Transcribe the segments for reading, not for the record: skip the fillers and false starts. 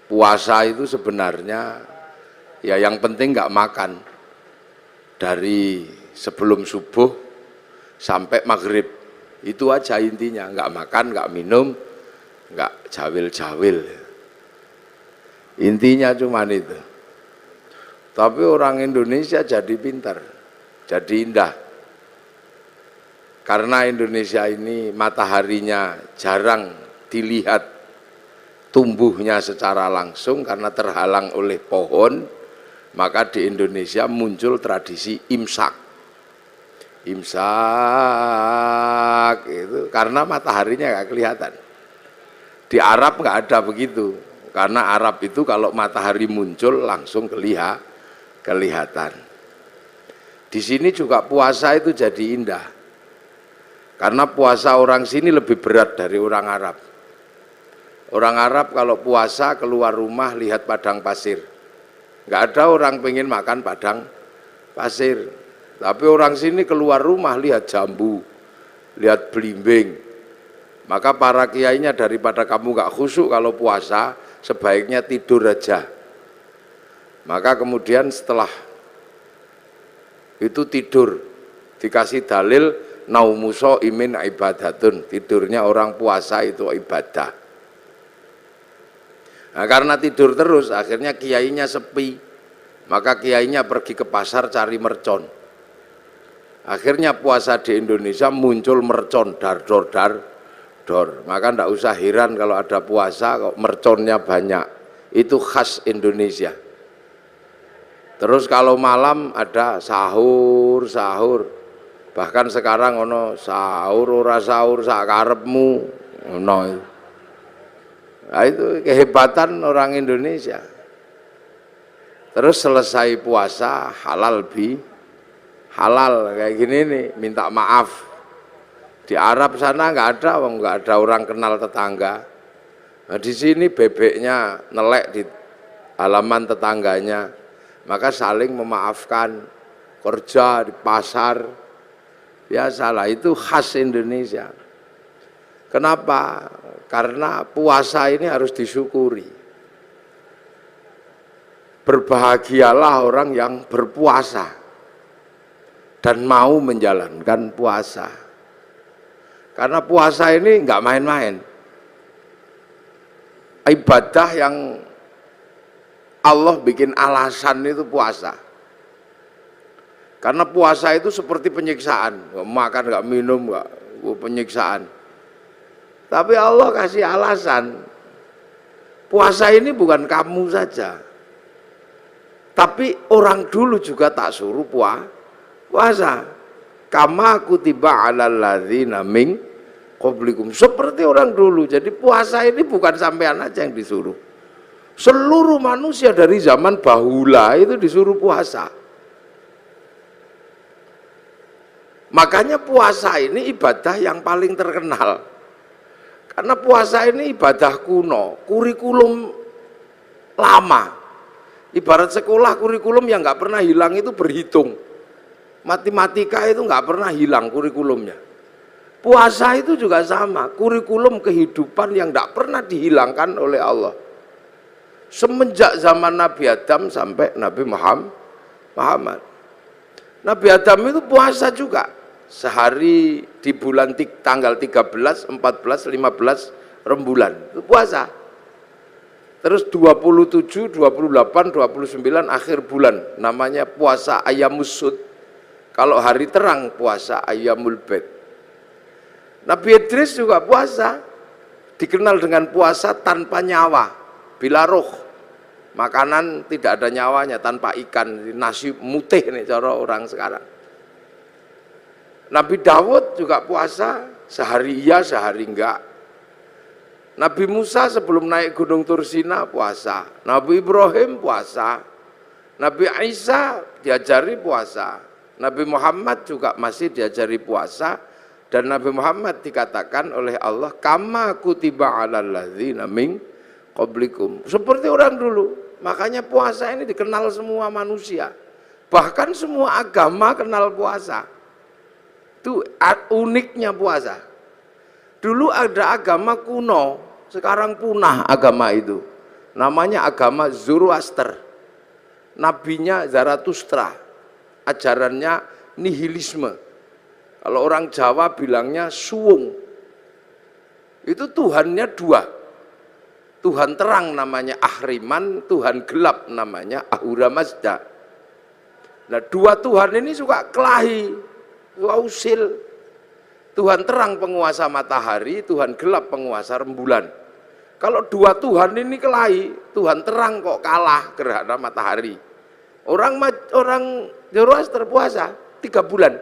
puasa itu sebenarnya ya yang penting nggak makan dari sebelum subuh sampai maghrib, itu aja intinya, nggak makan, nggak minum, nggak jawil-jawil, intinya cuman itu. Tapi orang Indonesia jadi pintar, jadi indah, karena Indonesia ini mataharinya jarang dilihat tumbuhnya secara langsung karena terhalang oleh pohon, maka di Indonesia muncul tradisi imsak. Imsak itu karena mataharinya nggak kelihatan. Di Arab nggak ada begitu, karena Arab itu kalau matahari muncul langsung kelihatan. Di sini juga puasa itu jadi indah, karena puasa orang sini lebih berat dari orang Arab. Orang Arab kalau puasa keluar rumah lihat padang pasir, nggak ada orang pengen makan padang pasir. Tapi orang sini keluar rumah lihat jambu, lihat belimbing. Maka para kiainya daripada kamu nggak khusyuk kalau puasa, sebaiknya tidur aja. Maka kemudian setelah itu tidur, dikasih dalil naumuso imin ibadatun, tidurnya orang puasa itu ibadah. Nah, karena tidur terus akhirnya kiainya sepi, maka kiainya pergi ke pasar cari mercon. Akhirnya puasa di Indonesia muncul mercon dar-dor. Maka ndak usah heran kalau ada puasa kok merconnya banyak, itu khas Indonesia. Terus kalau malam ada sahur, bahkan sekarang ono sahur ora sahur sak karepmu ono. Nah, itu kehebatan orang Indonesia. Terus selesai puasa halal kayak gini nih, minta maaf. Di Arab sana nggak ada orang kenal tetangga. Nah, di sini bebeknya nelek di halaman tetangganya, maka saling memaafkan. Kerja di pasar, biasalah, itu khas Indonesia. Kenapa? Karena puasa ini harus disyukuri. Berbahagialah orang yang berpuasa dan mau menjalankan puasa. Karena puasa ini nggak main-main. Ibadah yang Allah bikin alasan itu puasa. Karena puasa itu seperti penyiksaan, nggak makan, nggak minum, nggak penyiksaan. Tapi Allah kasih alasan. Puasa ini bukan kamu saja, tapi orang dulu juga tak suruh puasa. Kama kutiba 'alal ladzina min qablikum, seperti orang dulu. Jadi puasa ini bukan sampean aja yang disuruh. Seluruh manusia dari zaman bahula itu disuruh puasa. Makanya puasa ini ibadah yang paling terkenal. Karena puasa ini ibadah kuno, kurikulum lama. Ibarat sekolah, kurikulum yang nggak pernah hilang itu berhitung. Matematika itu nggak pernah hilang kurikulumnya. Puasa itu juga sama, kurikulum kehidupan yang nggak pernah dihilangkan oleh Allah. Semenjak zaman Nabi Adam sampai Nabi Muhammad. Nabi Adam itu puasa juga. Sehari di bulan tanggal 13, 14, 15 rembulan itu puasa. Terus 27, 28, 29 akhir bulan namanya puasa Ayyamus Sud. Kalau hari terang puasa Ayyamul Bid. Nabi Idris juga puasa, dikenal dengan puasa tanpa nyawa, bila roh. Makanan tidak ada nyawanya, tanpa ikan, nasi mutih nih cara orang sekarang. Nabi Dawud juga puasa, sehari iya sehari enggak. Nabi Musa sebelum naik gunung Tursina puasa. Nabi Ibrahim puasa. Nabi Isa diajari puasa. Nabi Muhammad juga masih diajari puasa. Dan Nabi Muhammad dikatakan oleh Allah, kama kutiba 'alal ladzina min qablikum, seperti orang dulu. Makanya puasa ini dikenal semua manusia. Bahkan semua agama kenal puasa. Itu uniknya puasa. Dulu ada agama kuno, sekarang punah agama itu. namanya agama Zoroaster, nabinya Zarathustra, ajarannya nihilisme. Kalau orang Jawa bilangnya suwung. Itu Tuhannya dua, Tuhan terang namanya Ahriman, Tuhan gelap namanya Ahura Mazda. Nah, dua Tuhan ini suka kelahi, suka usil. Tuhan terang penguasa matahari, Tuhan gelap penguasa rembulan. Kalau dua Tuhan ini kelahi, Tuhan terang kok kalah gerhana matahari. Orang Zoroaster puasa 3 bulan.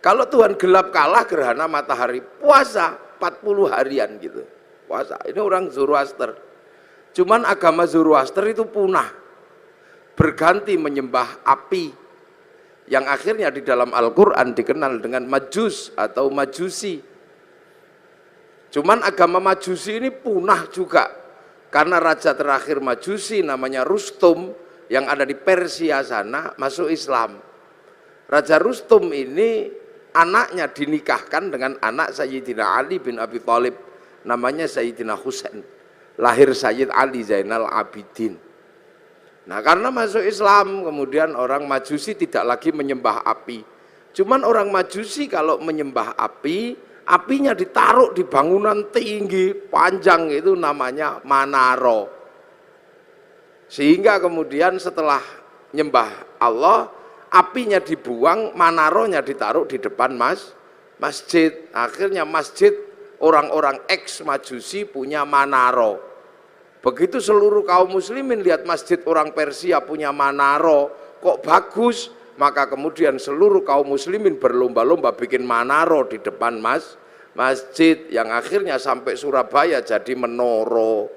Kalau Tuhan gelap kalah gerhana matahari, puasa 40 harian gitu. Puasa. Ini orang Zoroaster. Cuman agama Zoroaster itu punah, berganti menyembah api, yang akhirnya di dalam Al-Quran dikenal dengan Majus atau Majusi. Cuman agama Majusi ini punah juga, karena raja terakhir Majusi namanya Rustum, yang ada di Persia sana, masuk Islam. Raja Rustum ini anaknya dinikahkan dengan anak Sayyidina Ali bin Abi Thalib, namanya Sayyidina Husain, lahir Sayyid Ali Zainal Abidin. Nah, karena masuk Islam, kemudian orang Majusi tidak lagi menyembah api. Cuman orang Majusi kalau menyembah api, apinya ditaruh di bangunan tinggi, panjang, itu namanya manaro. Sehingga kemudian setelah nyembah Allah, apinya dibuang, manaronya ditaruh di depan masjid. Akhirnya masjid orang-orang ex-Majusi punya manaro. Begitu seluruh kaum muslimin lihat masjid orang Persia punya manaro, kok bagus, maka kemudian seluruh kaum muslimin berlomba-lomba bikin manaro di depan masjid, yang akhirnya sampai Surabaya jadi menoro.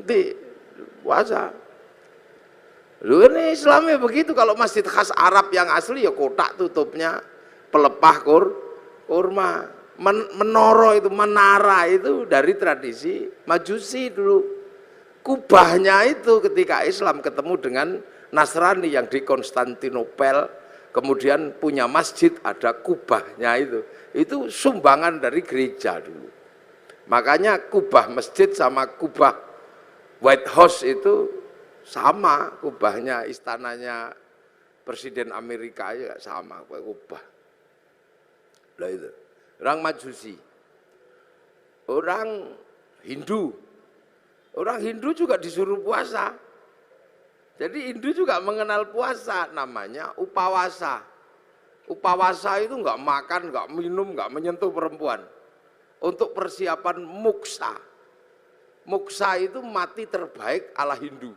Nanti puasa. Lu ini Islamnya begitu. Kalau masjid khas Arab yang asli ya kotak tutupnya, pelepah kurma. Menoro itu, menara itu dari tradisi Majusi dulu. Kubahnya itu ketika Islam ketemu dengan Nasrani yang di Konstantinopel, kemudian punya masjid, ada kubahnya itu sumbangan dari gereja dulu. Makanya kubah masjid sama kubah White House itu sama, kubahnya istananya Presiden Amerika ya sama kubah. Lah itu orang Majusi. Orang Hindu juga disuruh puasa. Jadi Hindu juga mengenal puasa, namanya upawasa. Upawasa itu enggak makan, enggak minum, enggak menyentuh perempuan. Untuk persiapan muksa. Muksa itu mati terbaik ala Hindu.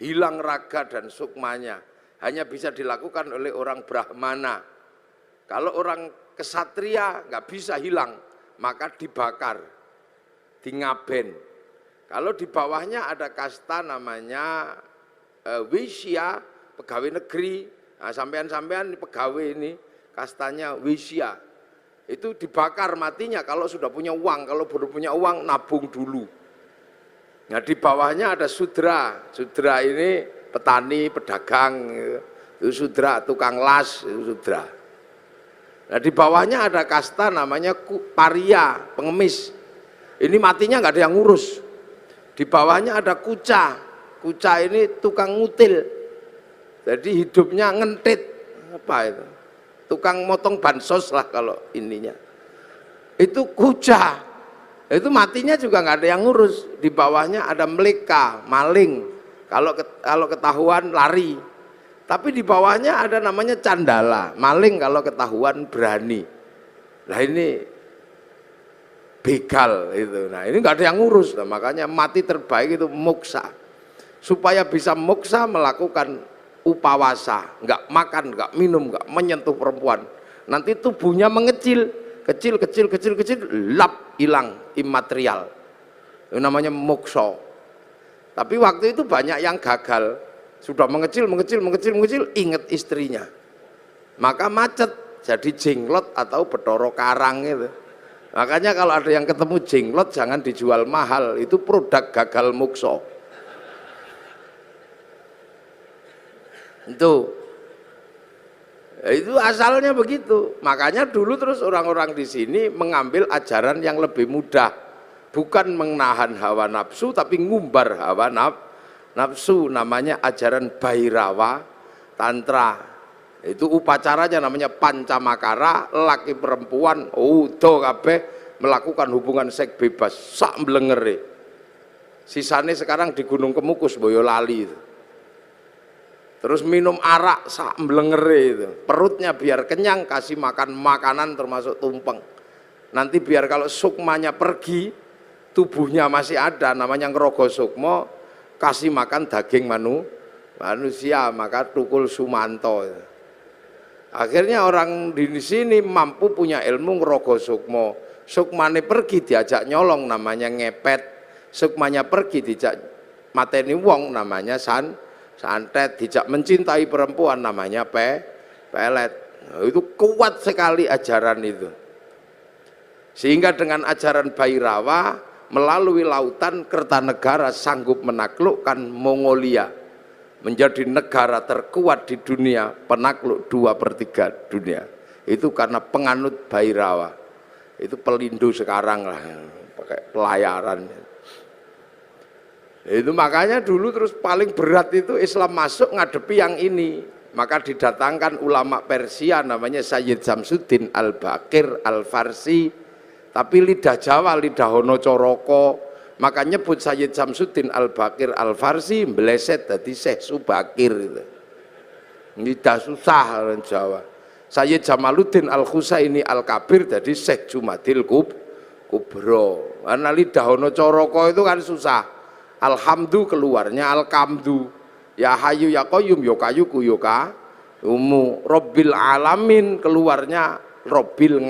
Hilang raga dan sukmanya. Hanya bisa dilakukan oleh orang Brahmana. Kalau orang kesatria nggak bisa hilang, maka dibakar, dingaben. Kalau di bawahnya ada kasta namanya Wisya, pegawai negeri. Nah, sampean-sampean pegawai ini kastanya Wisya. Itu dibakar matinya kalau sudah punya uang, kalau belum punya uang nabung dulu. Nah, di bawahnya ada Sudra. Sudra ini petani, pedagang, itu Sudra, tukang las, itu Sudra. Nah, di bawahnya ada kasta namanya paria, pengemis. Ini matinya nggak ada yang ngurus. Di bawahnya ada kuca. Kuca ini tukang ngutil. Jadi hidupnya ngentit. Apa itu? Tukang motong bansos lah kalau ininya. Itu kuca. Itu matinya juga nggak ada yang ngurus. Di bawahnya ada meleka, maling. Kalau ketahuan lari. Tapi di bawahnya ada namanya candala, maling kalau ketahuan berani. Nah ini begal itu. Nah ini nggak ada yang ngurus. Nah, makanya mati terbaik itu muksa. Supaya bisa muksa melakukan upawasa, nggak makan, nggak minum, nggak menyentuh perempuan. Nanti tubuhnya mengecil, kecil, lap, hilang, imaterial. Itu namanya muksa. Tapi waktu itu banyak yang gagal. Sudah mengecil, ingat istrinya. Maka macet, jadi jenglot atau Bathara Karang itu. Makanya kalau ada yang ketemu jenglot jangan dijual mahal, itu produk gagal mukso. Itu asalnya begitu. Makanya dulu terus orang-orang di sini mengambil ajaran yang lebih mudah. bukan menahan hawa nafsu tapi ngumbar hawa nafsu, namanya ajaran Bhairawa Tantra. Itu upacaranya namanya pancamakara, laki perempuan udah kabeh melakukan hubungan seks bebas sak mblengere. Sisane sekarang di Gunung Kemukus Boyolali itu. Terus minum arak sak mblengere itu. Perutnya biar kenyang, kasih makan makanan termasuk tumpeng. Nanti biar kalau sukmanya pergi, tubuhnya masih ada, namanya ngerogo sukmo, kasih makan daging manusia, maka tukul sumanto. Akhirnya orang di sini mampu punya ilmu ngerogo sukmo. Sukmane pergi diajak nyolong, namanya ngepet. Sukmanya pergi diajak mateni wong, namanya santet. Dijak mencintai perempuan, namanya pelet. Nah, itu kuat sekali ajaran itu. Sehingga dengan ajaran Bhairawa melalui lautan Kertanegara sanggup menaklukkan Mongolia menjadi negara terkuat di dunia, penakluk 2/3 dunia. Itu karena penganut Bhairawa. Itu pelindung sekarang lah, pakai pelayaran. Itu makanya dulu terus paling berat itu Islam masuk ngadepi yang ini. Maka didatangkan ulama Persia namanya Sayyid Samsuddin Al-Baqir Al-Farsi. Tapi lidah Jawa, lidah Hono Coroko, maka nyebut Sayyid Samsuddin Al-Baqir Al-Farsi mbleset dadi Syekh Subakir itu. Lidah susah orang Jawa. Sayyid Jamaluddin Al-Husaini Al-Kabir dadi Syekh Jumadil Kubro. Karena lidah Hono Coroko itu kan susah. Alhamdu keluarnya Al-Kamdu. Ya Hayu Ya Qayyum yo kayuku yo ka umu. Robbil alamin keluarnya Robbil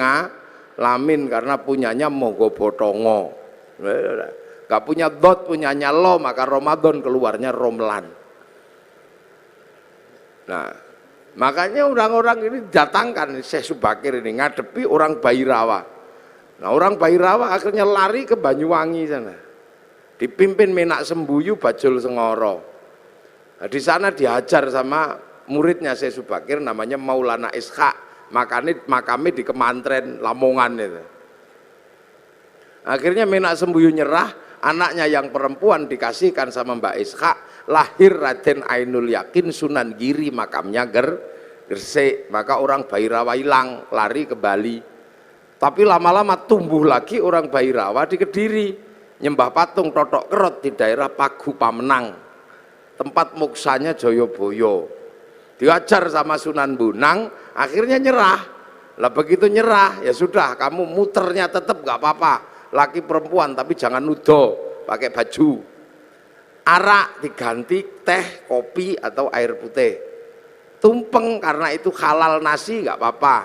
Lamin karena punyanya Mogo Botongo. Gak punya dot, punyanya lo, maka Ramadan keluarnya Romlan. Nah, makanya orang-orang ini datangkan Syekh Subakir ini ngadepi orang Bhairawa. Nah, orang Bhairawa akhirnya lari ke Banyuwangi sana. Dipimpin Menak Sembuyu Bajul Sengoro. Nah, di sana diajar sama muridnya Syekh Subakir namanya Maulana Ishaq. Makamnya di Kemantren Lamongan itu. Akhirnya Menak Sembuyu nyerah, anaknya yang perempuan dikasihkan sama Mbak Ishak, lahir Raden Ainul Yakin Sunan Giri, makamnya Gresik. Maka orang Bhairawa hilang, lari ke Bali. Tapi lama-lama tumbuh lagi orang Bhairawa di Kediri, nyembah patung Totok Kerot di daerah Pagu Pamenang, tempat moksanya Joyoboyo. Diajar sama Sunan Bonang, akhirnya nyerah. Lah begitu nyerah, ya sudah, kamu muternya tetap gak apa-apa, laki perempuan, tapi jangan nudo, pakai baju. Arak diganti teh, kopi atau air putih. Tumpeng karena itu halal nasi gak apa-apa.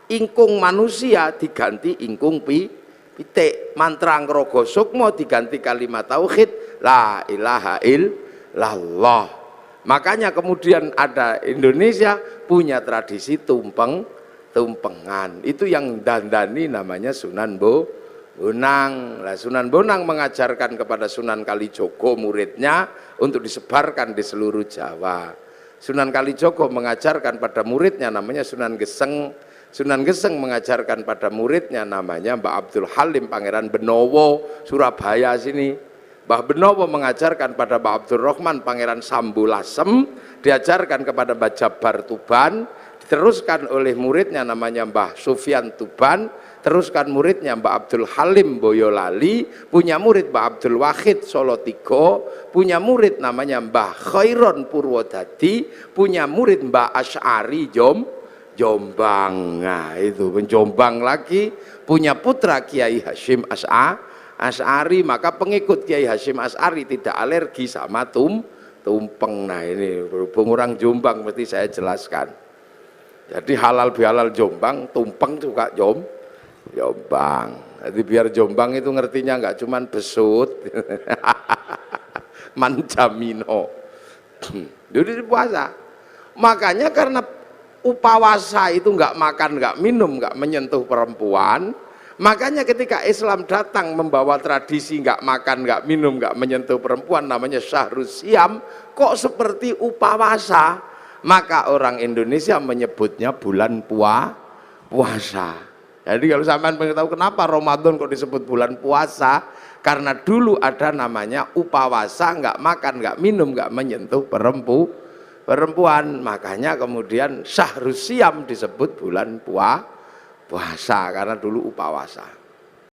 Ingkung manusia diganti ingkung pitik. Mantra ngrogo sukmo diganti kalimat tauhid la ilaha illallah. Makanya kemudian ada Indonesia punya tradisi tumpengan. Itu yang dandani namanya Sunan Bonang. Nah, Sunan Bonang mengajarkan kepada Sunan Kalijogo muridnya untuk disebarkan di seluruh Jawa. Sunan Kalijogo mengajarkan pada muridnya namanya Sunan Geseng. Sunan Geseng mengajarkan pada muridnya namanya Mbah Abdul Halim Pangeran Benowo Surabaya sini. Mbah Benowo mengajarkan pada Mbah Abdul Rahman Pangeran Sambulasem, diajarkan kepada Mbah Jabar Tuban, diteruskan oleh muridnya namanya Mbah Sufyan Tuban, teruskan muridnya Mbah Abdul Halim Boyolali, punya murid Mbah Abdul Wahid Solo Tigo, punya murid namanya Mbah Khairon Purwodadi, punya murid Mbah Asy'ari Jombang. Nah itu Jombang lagi, punya putra Kiai Hasyim Asy'ari, maka pengikut Kiai Hasyim Asy'ari tidak alergi sama tumpeng. Nah ini berhubung orang Jombang mesti saya jelaskan. Jadi halal bihalal Jombang, tumpeng juga Jombang. Jadi biar Jombang itu ngertinya nggak cuman besut, manjamino. Jadi puasa. Makanya karena upawasa itu nggak makan, nggak minum, nggak menyentuh perempuan. Makanya ketika Islam datang membawa tradisi nggak makan, nggak minum, nggak menyentuh perempuan, namanya Syahrus Siam, kok seperti upawasa? Maka orang Indonesia menyebutnya bulan puasa. Jadi kalau sampean pengen tahu kenapa Ramadan kok disebut bulan puasa, karena dulu ada namanya upawasa, nggak makan, nggak minum, nggak menyentuh perempuan. Makanya kemudian Syahrus Siam disebut bulan puasa karena dulu upawasa.